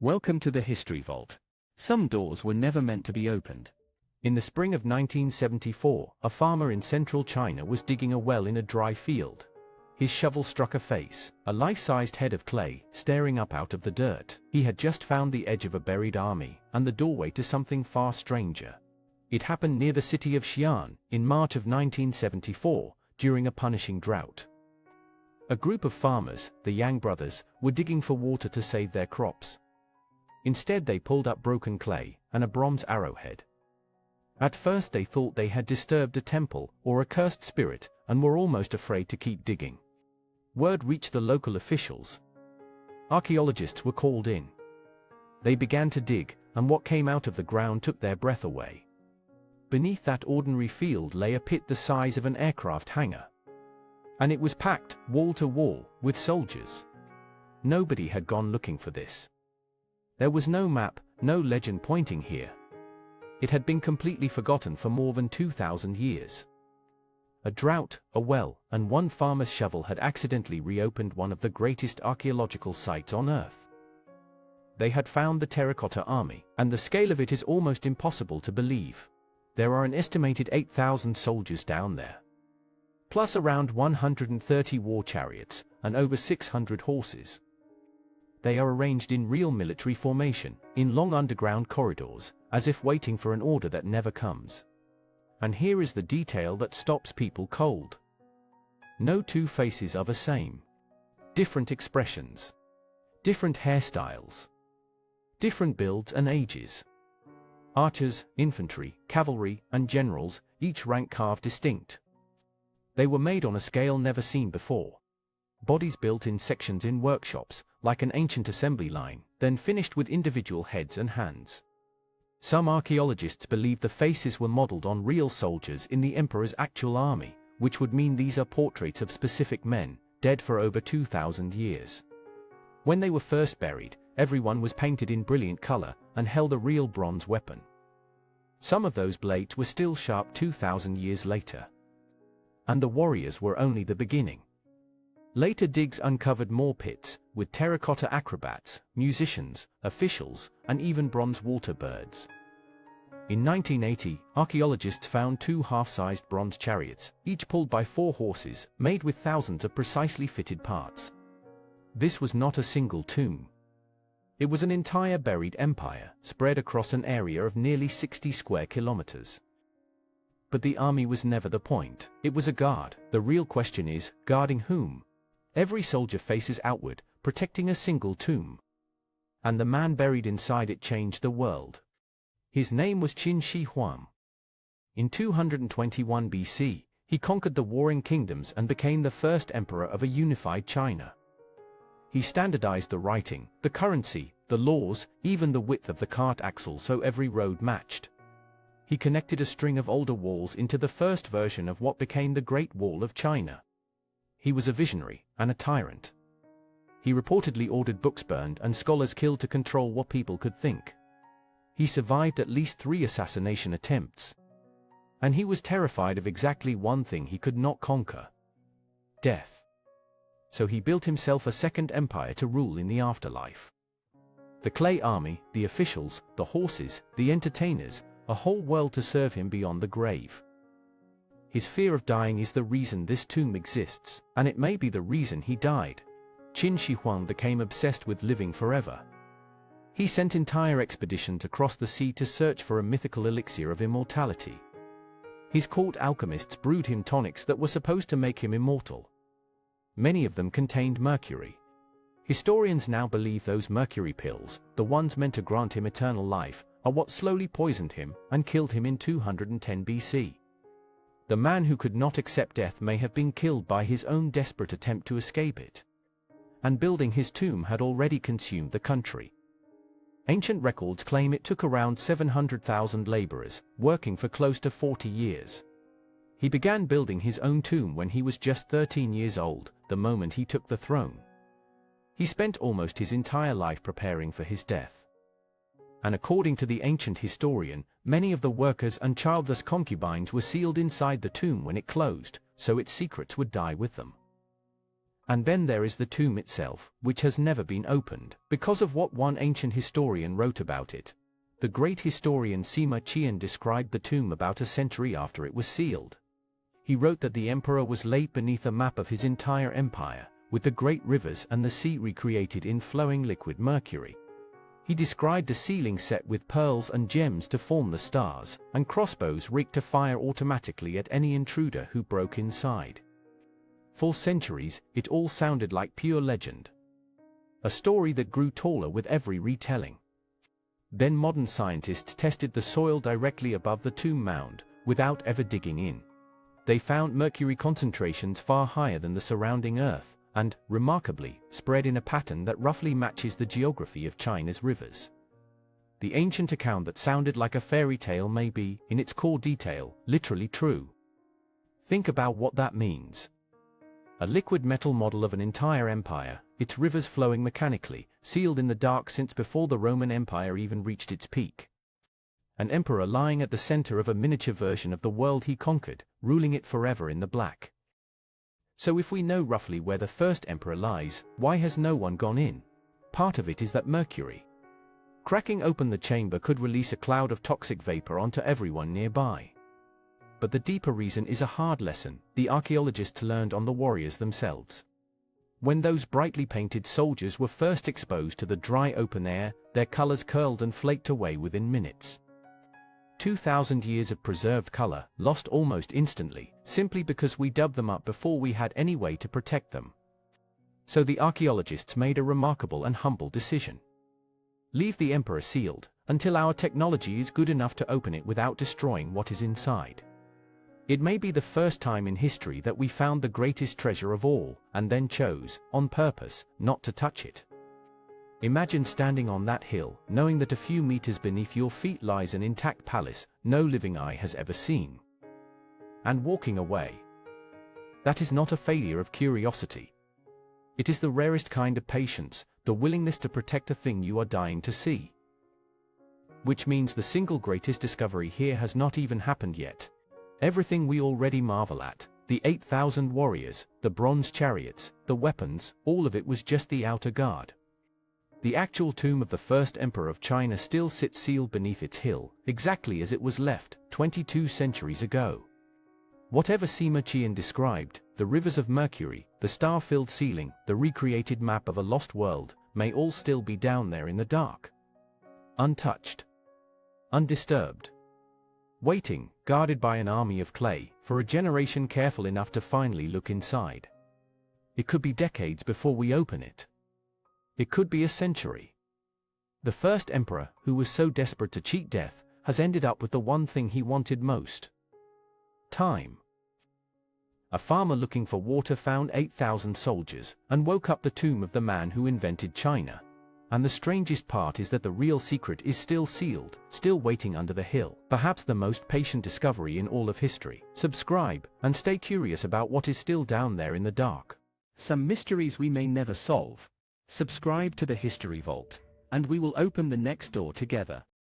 Welcome to the History Vault. Some doors were never meant to be opened. In the spring of 1974, a farmer in central China was digging a well in a dry field. His shovel struck a face, a life-sized head of clay, staring up out of the dirt. He had just found the edge of a buried army, and the doorway to something far stranger. It happened near the city of Xian, in March of 1974, during a punishing drought. A group of farmers, the Yang brothers, were digging for water to save their crops. Instead they pulled up broken clay and a bronze arrowhead. At first they thought they had disturbed a temple or a cursed spirit and were almost afraid to keep digging. Word reached the local officials. Archaeologists were called in. They began to dig, and what came out of the ground took their breath away. Beneath that ordinary field lay a pit the size of an aircraft hangar. And it was packed, wall to wall, with soldiers. Nobody had gone looking for this. There was no map, no legend pointing here. It had been completely forgotten for more than 2,000 years. A drought, a well, and one farmer's shovel had accidentally reopened one of the greatest archaeological sites on Earth. They had found the Terracotta Army, and the scale of it is almost impossible to believe. There are an estimated 8,000 soldiers down there, plus around 130 war chariots, and over 600 horses. They are arranged in real military formation, in long underground corridors, as if waiting for an order that never comes. And here is the detail that stops people cold. No two faces are the same. Different expressions. Different hairstyles. Different builds and ages. Archers, infantry, cavalry, and generals, each rank carved distinct. They were made on a scale never seen before. Bodies built in sections in workshops, like an ancient assembly line, then finished with individual heads and hands. Some archaeologists believe the faces were modeled on real soldiers in the emperor's actual army, which would mean these are portraits of specific men, dead for over 2,000 years. When they were first buried, everyone was painted in brilliant color and held a real bronze weapon. Some of those blades were still sharp 2,000 years later. And the warriors were only the beginning. Later digs uncovered more pits, with terracotta acrobats, musicians, officials, and even bronze water birds. In 1980, archaeologists found two half-sized bronze chariots, each pulled by 4 horses, made with thousands of precisely fitted parts. This was not a single tomb. It was an entire buried empire, spread across an area of nearly 60 square kilometers. But the army was never the point. It was a guard. The real question is, guarding whom? Every soldier faces outward, protecting a single tomb. And the man buried inside it changed the world. His name was Huang. In 221 BC, he conquered the warring kingdoms and became the first emperor of a unified China. He standardized the writing, the currency, the laws, even the width of the cart axle so every road matched. He connected a string of older walls into the first version of what became the Great Wall of China. He was a visionary and a tyrant. He reportedly ordered books burned and scholars killed to control what people could think. He survived at least 3 assassination attempts. And he was terrified of exactly one thing he could not conquer: death. So he built himself a second empire to rule in the afterlife. The clay army, the officials, the horses, the entertainers, a whole world to serve him beyond the grave. His fear of dying is the reason this tomb exists, and it may be the reason he died. Huang became obsessed with living forever. He sent entire expeditions across the sea to search for a mythical elixir of immortality. His court alchemists brewed him tonics that were supposed to make him immortal. Many of them contained mercury. Historians now believe those mercury pills, the ones meant to grant him eternal life, are what slowly poisoned him and killed him in 210 BC. The man who could not accept death may have been killed by his own desperate attempt to escape it. And building his tomb had already consumed the country. Ancient records claim it took around 700,000 laborers, working for close to 40 years. He began building his own tomb when he was just 13 years old, the moment he took the throne. He spent almost his entire life preparing for his death. And according to the ancient historian, many of the workers and childless concubines were sealed inside the tomb when it closed, so its secrets would die with them. And then there is the tomb itself, which has never been opened, because of what one ancient historian wrote about it. The great historian Sima Qian described the tomb about a century after it was sealed. He wrote that the emperor was laid beneath a map of his entire empire, with the great rivers and the sea recreated in flowing liquid mercury. He described the ceiling set with pearls and gems to form the stars, and crossbows rigged to fire automatically at any intruder who broke inside. For centuries, it all sounded like pure legend. A story that grew taller with every retelling. Then modern scientists tested the soil directly above the tomb mound, without ever digging in. They found mercury concentrations far higher than the surrounding earth, and, remarkably, spread in a pattern that roughly matches the geography of China's rivers. The ancient account that sounded like a fairy tale may be, in its core detail, literally true. Think about what that means. A liquid metal model of an entire empire, its rivers flowing mechanically, sealed in the dark since before the Roman Empire even reached its peak. An emperor lying at the center of a miniature version of the world he conquered, ruling it forever in the black. So if we know roughly where the first emperor lies, why has no one gone in? Part of it is that Mercury. Cracking open the chamber could release a cloud of toxic vapor onto everyone nearby. But the deeper reason is a hard lesson the archaeologists learned on the warriors themselves. When those brightly painted soldiers were first exposed to the dry open air, their colors curled and flaked away within minutes. 2,000 years of preserved color, lost almost instantly, simply because we dubbed them up before we had any way to protect them. So the archaeologists made a remarkable and humble decision. Leave the emperor sealed, until our technology is good enough to open it without destroying what is inside. It may be the first time in history that we found the greatest treasure of all, and then chose, on purpose, not to touch it. Imagine standing on that hill, knowing that a few meters beneath your feet lies an intact palace no living eye has ever seen. And walking away. That is not a failure of curiosity. It is the rarest kind of patience, the willingness to protect a thing you are dying to see. Which means the single greatest discovery here has not even happened yet. Everything we already marvel at, the 8,000 warriors, the bronze chariots, the weapons, all of it was just the outer guard. The actual tomb of the first emperor of China still sits sealed beneath its hill, exactly as it was left, 22 centuries ago. Whatever Sima Qian described, the rivers of Mercury, the star-filled ceiling, the recreated map of a lost world, may all still be down there in the dark. Untouched. Undisturbed. Waiting, guarded by an army of clay, for a generation careful enough to finally look inside. It could be decades before we open it. It could be a century. The first emperor, who was so desperate to cheat death, has ended up with the one thing he wanted most. Time. A farmer looking for water found 8,000 soldiers, and woke up the tomb of the man who invented China. And the strangest part is that the real secret is still sealed, still waiting under the hill. Perhaps the most patient discovery in all of history. Subscribe, and stay curious about what is still down there in the dark. Some mysteries we may never solve. Subscribe to the History Vault, and we will open the next door together.